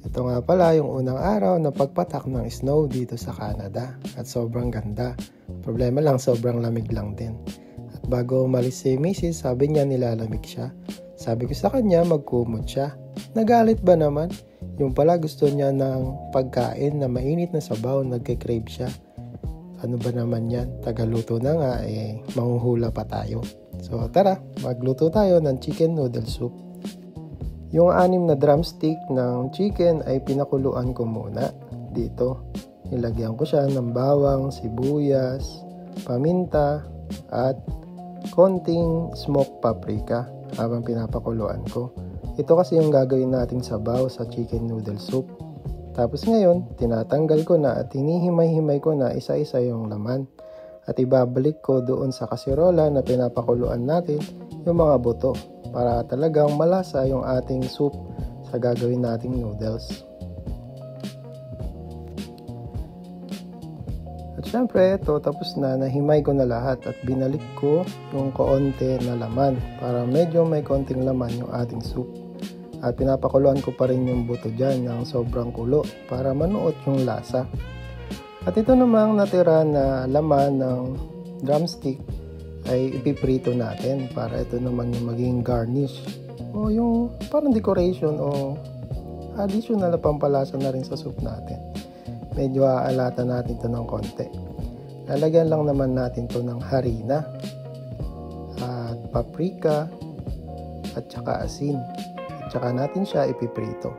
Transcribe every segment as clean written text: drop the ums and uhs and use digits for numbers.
Ito nga pala yung unang araw na pagpatak ng snow dito sa Canada at sobrang ganda. Problema lang, sobrang lamig lang din. At bago umalis si Mrs., sabi niya nilalamig siya. Sabi ko sa kanya magkumot siya. Nagalit ba naman? Yung pala gusto niya ng pagkain na mainit na sabaw, nagke-crave siya. Ano ba naman yan? Tagaluto na nga, manghuhula pa tayo. So tara, magluto tayo ng chicken noodle soup. Yung 6 na drumstick ng chicken ay pinakuluan ko muna dito. Nilagyan ko siya ng bawang, sibuyas, paminta, at konting smoked paprika habang pinapakuluan ko. Ito kasi yung gagawin nating sabaw sa chicken noodle soup. Tapos ngayon, tinatanggal ko na at hinihimay-himay ko na isa-isa yung laman. At ibabalik ko doon sa kasirola na pinapakuluan natin yung mga buto para talagang malasa yung ating soup sa gagawin nating noodles. At syempre, ito tapos na, nahimay ko na lahat at binalik ko yung kaunti na laman para medyo may konting laman yung ating soup. At pinapakuluan ko pa rin yung buto dyan ng sobrang kulo para manuot yung lasa. At ito namang natira na laman ng drumstick ay ipiprito natin para ito naman yung maging garnish o yung parang decoration o additional na pampalasa na rin sa soup natin. Medyo aalata natin ito ng konti. Lalagyan lang naman natin ito ng harina at paprika at saka asin. At saka natin siya ipiprito.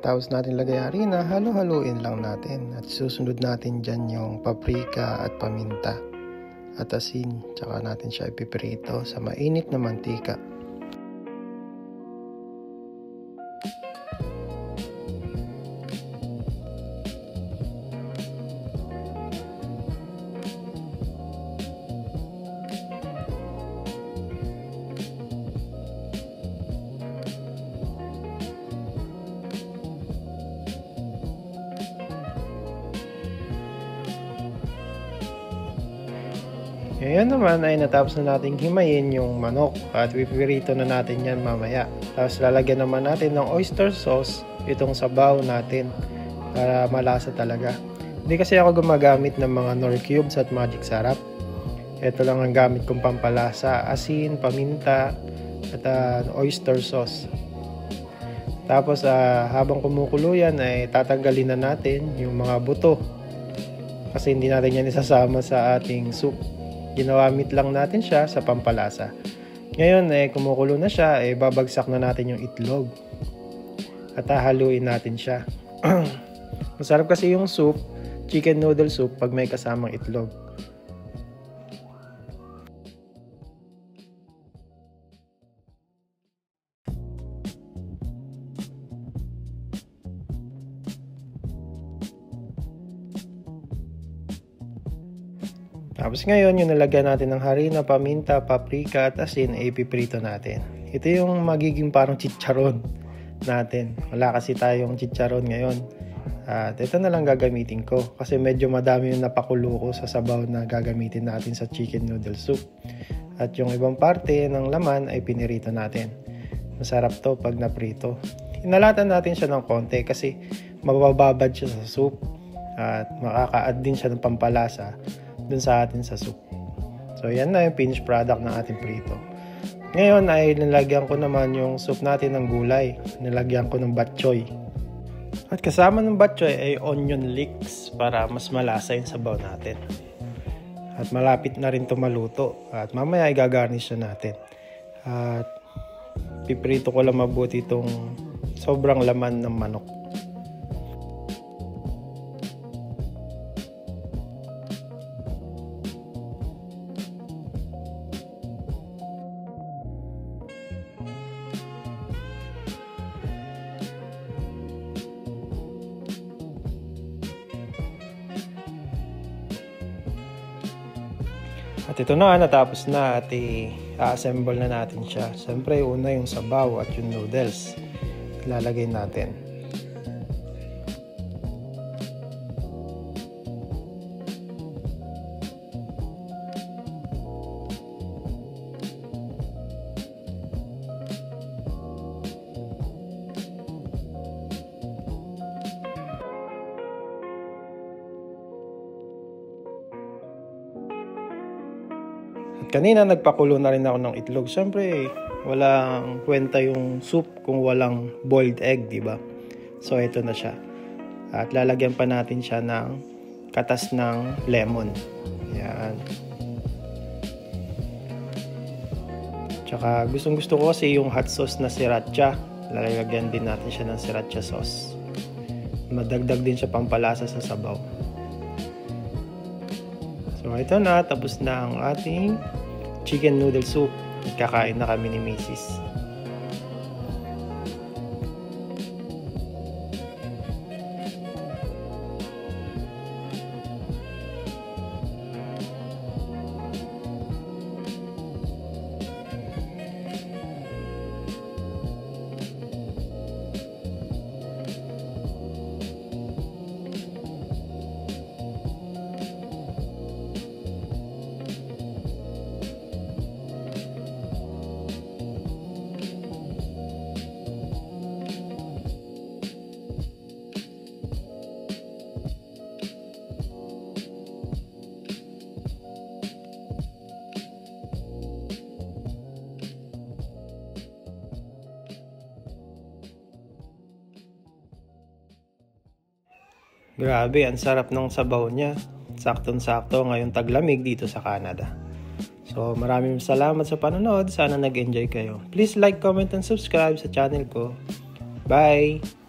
Tapos natin lagay harina, halo-haluin lang natin. At susunod natin dyan yung paprika at paminta at asin. Tsaka natin siya ipiprito sa mainit na mantika. Ngayon naman ay natapos na nating himayin yung manok at pipirito na natin yan mamaya. Tapos lalagyan naman natin ng oyster sauce itong sabaw natin para malasa talaga. Hindi kasi ako gumagamit ng mga Knorr cubes at magic sarap. Ito lang ang gamit kong pampalasa, asin, paminta at oyster sauce. Tapos habang kumukulo yan ay tatanggalin na natin yung mga buto kasi hindi natin yan isasama sa ating soup. Ginawamit lang natin siya sa pampalasa. Ngayon kumukulo na siya, babagsak na natin yung itlog. At hahaluin natin siya. Masarap kasi yung soup, chicken noodle soup pag may kasamang itlog. Tapos ngayon, yung nalagyan natin ng harina, paminta, paprika at asin, ipiprito natin. Ito yung magiging parang chicharon natin. Wala kasi tayong chicharon ngayon. At ito na lang gagamitin ko kasi medyo madami yung napakulo ko sa sabaw na gagamitin natin sa chicken noodle soup. At yung ibang parte ng laman ay pinirito natin. Masarap to pag naprito. Inalatan natin siya ng konti kasi mabababad siya sa soup. At makaka-add din siya ng pampalasa dun sa atin sa soup. So yan na yung finished product ng ating prito. Ngayon ay nilagyan ko naman yung soup natin ng gulay. Nilagyan ko ng bok choy. At kasama ng bok choy ay onion leeks para mas malasa yung sabaw natin. At malapit na rin ito maluto. At mamaya ay gagarnish na natin. At piprito ko lang mabuti itong sobrang laman ng manok. At ito na, natapos na at i-assemble na natin siya. Siyempre, una yung sabaw at yung noodles. Ilalagay natin. At kanina nagpakulo na rin ako ng itlog. Siyempre, walang kwenta yung soup kung walang boiled egg, di ba? So ito na siya. At lalagyan pa natin siya ng katas ng lemon. Yan. Tsaka gustong gusto ko kasi yung hot sauce na sriracha. Lalagyan din natin siya ng sriracha sauce. Madagdag din siya pampalasa sa sabaw. So ito na, tapos na ang ating chicken noodle soup. Kakain na kami ni Mrs. Grabe, ang sarap ng sabaw niya. Saktong-sakto ngayong taglamig dito sa Canada. So, maraming salamat sa panonood. Sana nag-enjoy kayo. Please like, comment, and subscribe sa channel ko. Bye!